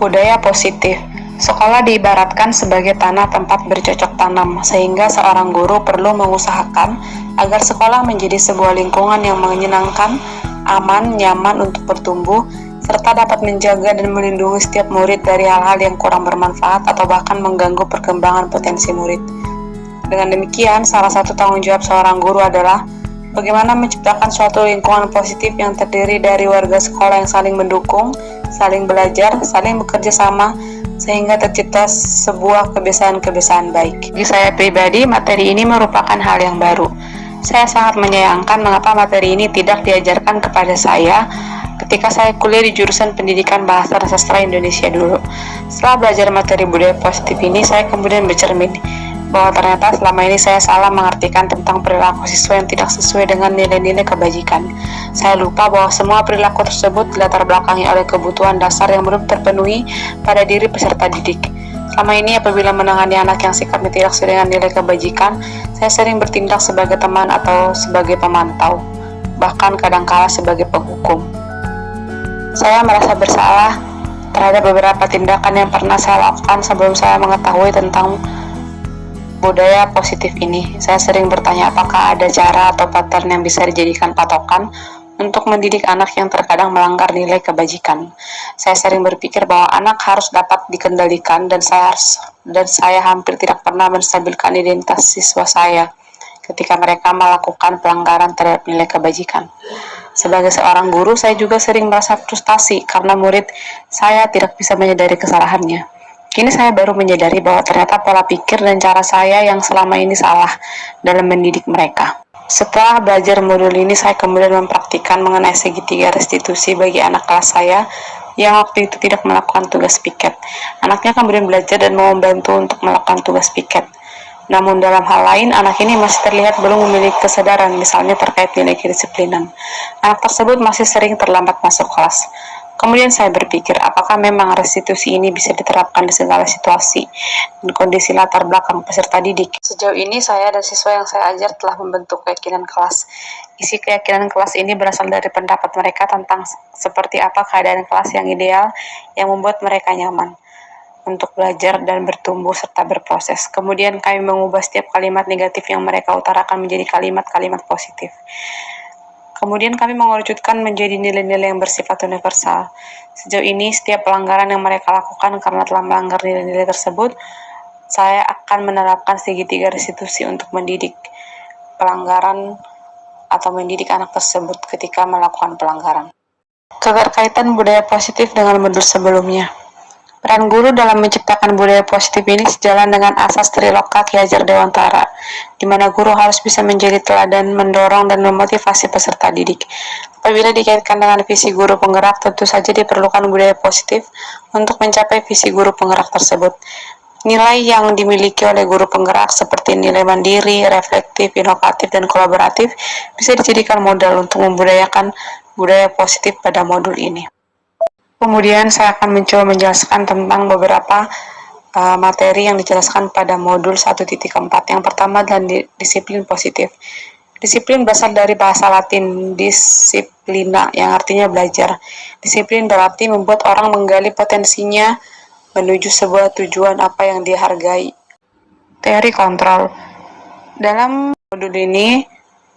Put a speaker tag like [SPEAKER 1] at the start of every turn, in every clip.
[SPEAKER 1] Budaya positif. Sekolah diibaratkan sebagai tanah tempat bercocok tanam, sehingga seorang guru perlu mengusahakan agar sekolah menjadi sebuah lingkungan yang menyenangkan, aman, nyaman untuk bertumbuh, serta dapat menjaga dan melindungi setiap murid dari hal-hal yang kurang bermanfaat atau bahkan mengganggu perkembangan potensi murid. Dengan demikian, salah satu tanggung jawab seorang guru adalah bagaimana menciptakan suatu lingkungan positif yang terdiri dari warga sekolah yang saling mendukung, saling belajar, saling bekerja sama, sehingga tercipta sebuah kebiasaan-kebiasaan baik. Bagi saya pribadi, materi ini merupakan hal yang baru. Saya sangat menyayangkan mengapa materi ini tidak diajarkan kepada saya ketika saya kuliah di jurusan Pendidikan Bahasa dan Sastra Indonesia dulu. Setelah belajar materi budaya positif ini, saya kemudian bercermin bahwa ternyata selama ini saya salah mengartikan tentang perilaku siswa yang tidak sesuai dengan nilai-nilai kebajikan. Saya lupa bahwa semua perilaku tersebut dilatar belakangi oleh kebutuhan dasar yang belum terpenuhi pada diri peserta didik. Selama ini apabila menangani anak yang sikapnya tidak sesuai dengan nilai kebajikan, saya sering bertindak sebagai teman atau sebagai pemantau, bahkan kadangkala sebagai penghukum. Saya merasa bersalah terhadap beberapa tindakan yang pernah saya lakukan sebelum saya mengetahui tentang budaya positif ini. Saya sering bertanya apakah ada cara atau pattern yang bisa dijadikan patokan untuk mendidik anak yang terkadang melanggar nilai kebajikan. Saya sering berpikir bahwa anak harus dapat dikendalikan dan saya hampir tidak pernah menstabilkan identitas siswa saya ketika mereka melakukan pelanggaran terhadap nilai kebajikan. Sebagai seorang guru, saya juga sering merasa frustasi karena murid saya tidak bisa menyadari kesalahannya. Kini saya baru menyadari bahwa ternyata pola pikir dan cara saya yang selama ini salah dalam mendidik mereka. Setelah belajar modul ini, saya kemudian mempraktikkan mengenai segitiga restitusi bagi anak kelas saya yang waktu itu tidak melakukan tugas piket. Anaknya kemudian belajar dan mau membantu untuk melakukan tugas piket. Namun dalam hal lain, anak ini masih terlihat belum memiliki kesadaran, misalnya terkait nilai kedisiplinan. Anak tersebut masih sering terlambat masuk kelas. Kemudian saya berpikir, apakah memang restitusi ini bisa diterapkan di segala situasi dan kondisi latar belakang peserta didik? Sejauh ini saya dan siswa yang saya ajar telah membentuk keyakinan kelas. Isi keyakinan kelas ini berasal dari pendapat mereka tentang seperti apa keadaan kelas yang ideal yang membuat mereka nyaman untuk belajar dan bertumbuh serta berproses. Kemudian kami mengubah setiap kalimat negatif yang mereka utarakan menjadi kalimat-kalimat positif. Kemudian kami mengerucutkan menjadi nilai-nilai yang bersifat universal. Sejauh ini, setiap pelanggaran yang mereka lakukan karena telah melanggar nilai-nilai tersebut, saya akan menerapkan segitiga restitusi untuk mendidik pelanggaran atau mendidik anak tersebut ketika melakukan pelanggaran. Keterkaitan budaya positif dengan modul sebelumnya. Peran guru dalam menciptakan budaya positif ini sejalan dengan asas Triloka Ki Hajar Dewantara, di mana guru harus bisa menjadi teladan, mendorong, dan memotivasi peserta didik. Apabila dikaitkan dengan visi guru penggerak, tentu saja diperlukan budaya positif untuk mencapai visi guru penggerak tersebut. Nilai yang dimiliki oleh guru penggerak seperti nilai mandiri, reflektif, inovatif, dan kolaboratif bisa dijadikan modal untuk membudayakan budaya positif pada modul ini. Kemudian saya akan mencoba menjelaskan tentang beberapa materi yang dijelaskan pada modul 1.4. Yang pertama adalah disiplin positif. Disiplin berasal dari bahasa Latin disciplina yang artinya belajar. Disiplin berarti membuat orang menggali potensinya menuju sebuah tujuan apa yang dia hargai. Teori kontrol. Dalam modul ini,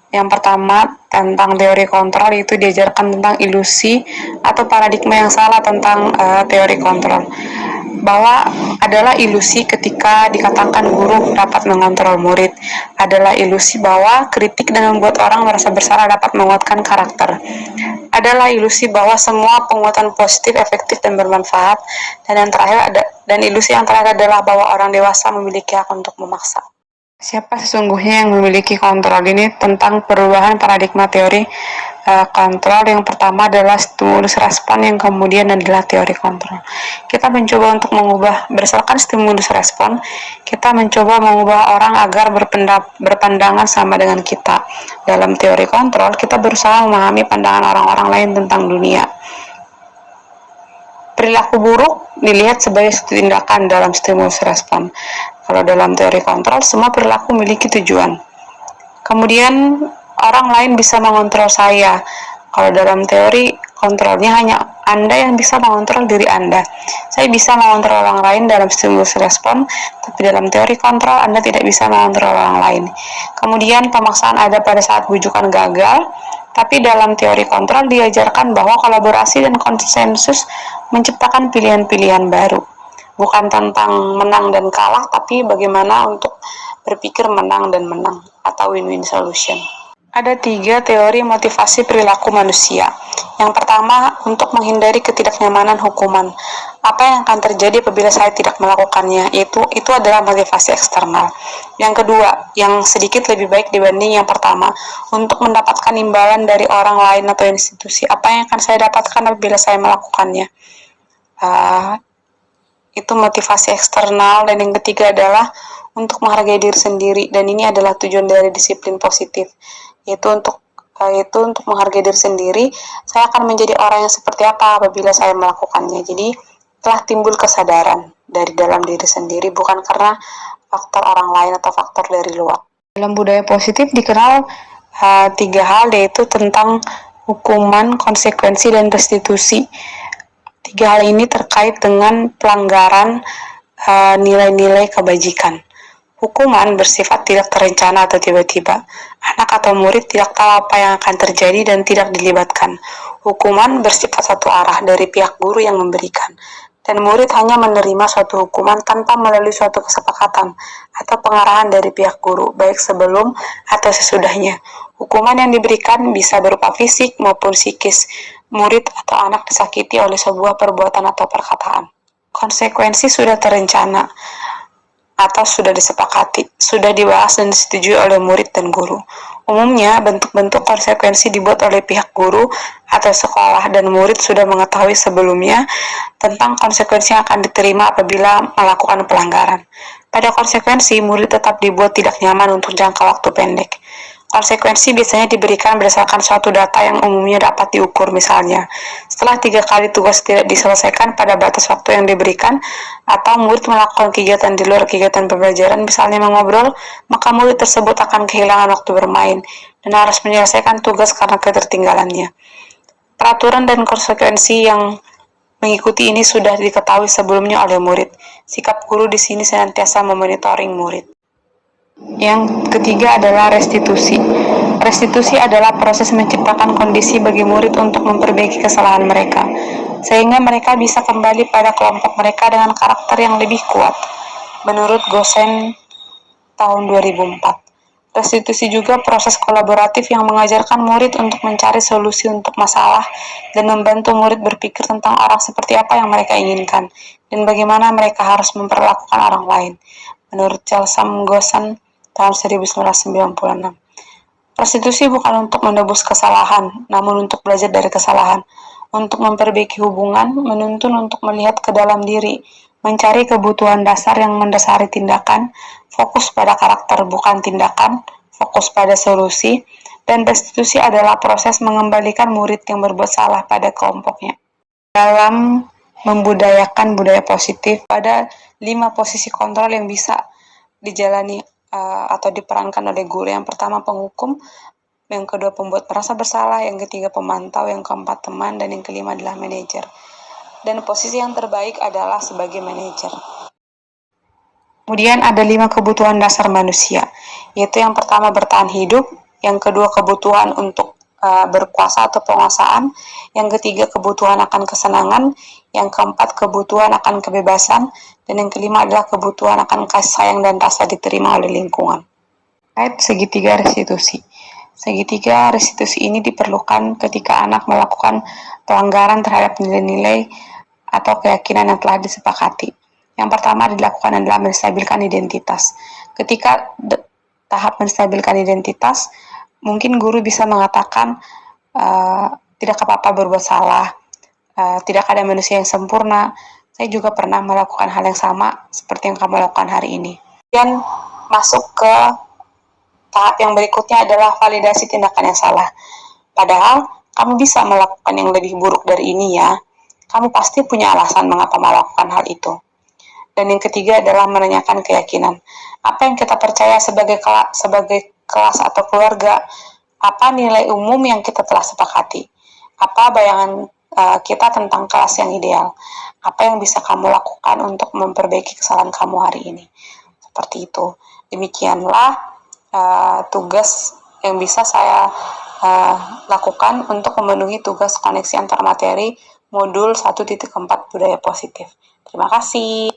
[SPEAKER 1] yang pertama tentang teori kontrol itu diajarkan tentang ilusi atau paradigma yang salah tentang teori kontrol, bahwa adalah ilusi ketika dikatakan guru dapat mengontrol murid, adalah ilusi bahwa kritik dan membuat orang merasa bersalah dapat menguatkan karakter, adalah ilusi bahwa semua penguatan positif, efektif, dan bermanfaat, dan ilusi yang terakhir adalah bahwa orang dewasa memiliki hak untuk memaksa. Siapa sesungguhnya yang memiliki kontrol ini? Tentang perubahan paradigma teori kontrol, yang pertama adalah stimulus respon, yang kemudian adalah teori kontrol. Kita mencoba untuk mengubah, berdasarkan stimulus respon, kita mencoba mengubah orang agar berpandangan sama dengan kita. Dalam teori kontrol, kita berusaha memahami pandangan orang-orang lain tentang dunia. Perilaku buruk dilihat sebagai tindakan dalam stimulus respon. Kalau dalam teori kontrol, semua perilaku memiliki tujuan. Kemudian orang lain bisa mengontrol saya. Kalau dalam teori Kontrolnya hanya Anda yang bisa mengontrol diri Anda. Saya bisa mengontrol orang lain dalam stimulus respon, tapi dalam teori kontrol Anda tidak bisa mengontrol orang lain. Kemudian pemaksaan ada pada saat bujukan gagal, tapi dalam teori kontrol diajarkan bahwa kolaborasi dan konsensus menciptakan pilihan-pilihan baru. Bukan tentang menang dan kalah, tapi bagaimana untuk berpikir menang dan menang atau win-win solution. Ada 3 teori motivasi perilaku manusia. Yang pertama, untuk menghindari ketidaknyamanan hukuman. Apa yang akan terjadi apabila saya tidak melakukannya? Itu adalah motivasi eksternal. Yang kedua, yang sedikit lebih baik dibanding yang pertama, untuk mendapatkan imbalan dari orang lain atau institusi. Apa yang akan saya dapatkan apabila saya melakukannya? Itu motivasi eksternal. Dan yang ketiga adalah untuk menghargai diri sendiri, dan ini adalah tujuan dari disiplin positif, yaitu untuk menghargai diri sendiri. Saya akan menjadi orang yang seperti apa apabila saya melakukannya. Jadi telah timbul kesadaran dari dalam diri sendiri, bukan karena faktor orang lain atau faktor dari luar. Dalam budaya positif dikenal 3 hal, yaitu tentang hukuman, konsekuensi, dan restitusi. 3 hal ini terkait dengan pelanggaran nilai-nilai kebajikan. Hukuman bersifat tidak terencana atau tiba-tiba. Anak atau murid tidak tahu apa yang akan terjadi dan tidak dilibatkan. Hukuman bersifat satu arah dari pihak guru yang memberikan, dan murid hanya menerima suatu hukuman tanpa melalui suatu kesepakatan atau pengarahan dari pihak guru, baik sebelum atau sesudahnya. Hukuman yang diberikan bisa berupa fisik maupun psikis. Murid atau anak disakiti oleh sebuah perbuatan atau perkataan. Konsekuensi sudah terencana atau sudah disepakati, sudah dibahas dan disetujui oleh murid dan guru. Umumnya, bentuk-bentuk konsekuensi dibuat oleh pihak guru atau sekolah, dan murid sudah mengetahui sebelumnya tentang konsekuensi yang akan diterima apabila melakukan pelanggaran. Pada konsekuensi, murid tetap dibuat tidak nyaman untuk jangka waktu pendek. Konsekuensi biasanya diberikan berdasarkan suatu data yang umumnya dapat diukur. Misalnya, setelah 3 kali tugas tidak diselesaikan pada batas waktu yang diberikan, atau murid melakukan kegiatan di luar kegiatan pembelajaran, misalnya mengobrol, maka murid tersebut akan kehilangan waktu bermain dan harus menyelesaikan tugas karena ketertinggalannya. Peraturan dan konsekuensi yang mengikuti ini sudah diketahui sebelumnya oleh murid. Sikap guru di sini senantiasa memonitoring murid. Yang ketiga adalah restitusi. Restitusi adalah proses menciptakan kondisi bagi murid untuk memperbaiki kesalahan mereka, sehingga mereka bisa kembali pada kelompok mereka dengan karakter yang lebih kuat. Menurut Gosen tahun 2004. Restitusi juga proses kolaboratif yang mengajarkan murid untuk mencari solusi untuk masalah dan membantu murid berpikir tentang orang seperti apa yang mereka inginkan dan bagaimana mereka harus memperlakukan orang lain. Menurut Celsam Gosen tahun 1996. Restitusi bukan untuk menebus kesalahan, namun untuk belajar dari kesalahan, untuk memperbaiki hubungan, menuntun untuk melihat ke dalam diri, mencari kebutuhan dasar yang mendasari tindakan, fokus pada karakter bukan tindakan, fokus pada solusi, dan restitusi adalah proses mengembalikan murid yang berbuat salah pada kelompoknya. Dalam membudayakan budaya positif, pada 5 posisi kontrol yang bisa dijalani atau diperankan oleh guru. Yang pertama penghukum, yang kedua pembuat merasa bersalah, yang ketiga pemantau, yang keempat teman, dan yang kelima adalah manajer. Dan posisi yang terbaik adalah sebagai manajer. Kemudian ada 5 kebutuhan dasar manusia, yaitu yang pertama bertahan hidup, yang kedua kebutuhan untuk berkuasa atau penguasaan, yang ketiga kebutuhan akan kesenangan, yang keempat kebutuhan akan kebebasan, dan yang kelima adalah kebutuhan akan kasih sayang dan rasa diterima oleh lingkungan. Terkait segitiga restitusi. Segitiga restitusi ini diperlukan ketika anak melakukan pelanggaran terhadap nilai-nilai atau keyakinan yang telah disepakati. Yang pertama dilakukan adalah menstabilkan identitas. Ketika tahap menstabilkan identitas, mungkin guru bisa mengatakan tidak apa-apa berbuat salah, tidak ada manusia yang sempurna, saya juga pernah melakukan hal yang sama seperti yang kamu lakukan hari ini. Dan masuk ke tahap yang berikutnya adalah validasi tindakan yang salah. Padahal kamu bisa melakukan yang lebih buruk dari ini ya, kamu pasti punya alasan mengapa melakukan hal itu. Dan yang ketiga adalah menanyakan keyakinan. Apa yang kita percaya sebagai kelas atau keluarga? Apa nilai umum yang kita telah sepakati? Apa bayangan kita tentang kelas yang ideal? Apa yang bisa kamu lakukan untuk memperbaiki kesalahan kamu hari ini? Seperti itu. Demikianlah tugas yang bisa saya lakukan untuk memenuhi tugas koneksi antar materi modul 1.4 budaya positif. Terima kasih.